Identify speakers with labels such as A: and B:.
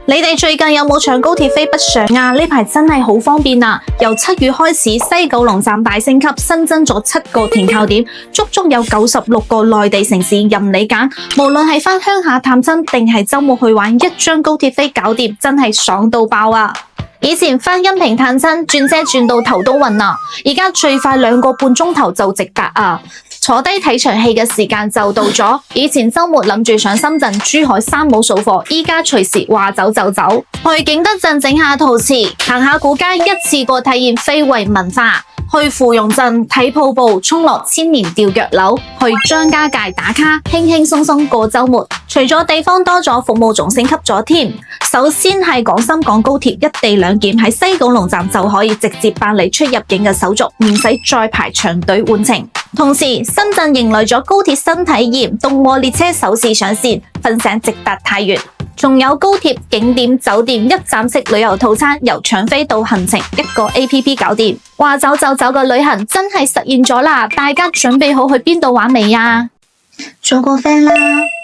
A: 你哋最近有冇搶高鐵飛北上啊？呢排真係好方便啊！由7月開始，西九龍站大升級，新增咗7個停靠點，足足有96個內地城市任你揀。無論係返鄉下探親定係週末去玩，一張高鐵飛搞掂，真係爽到爆啊！以前返恩平探親，轉車轉到頭都暈啊，而家最快2個半鐘頭就直達啊！坐低睇場戲嘅時間就到咗。以前週末諗住上深圳、珠海3冇掃貨，依家隨時話走就走。去景德鎮整下陶瓷，行下古街，一次過體驗非遺文化。去芙蓉鎮睇瀑布，衝落千年吊腳樓，去張家界打卡，輕輕鬆鬆過週末。除咗地方多咗，服務仲升級咗添。首先係廣深港高鐵一地兩檢，喺西九龍站就可以直接辦理出入境嘅手續，唔使再排長隊換乘。同時，深圳迎來咗高鐵新體驗，動輒列車首次上線，瞓醒直達太原。仲有高鐵景點酒店一站式旅遊套餐，由搶飛到行程一個 APP 搞掂。話走就走嘅旅行真係實現咗啦！大家準備好去邊度玩未啊？
B: 做個 friend 啦〜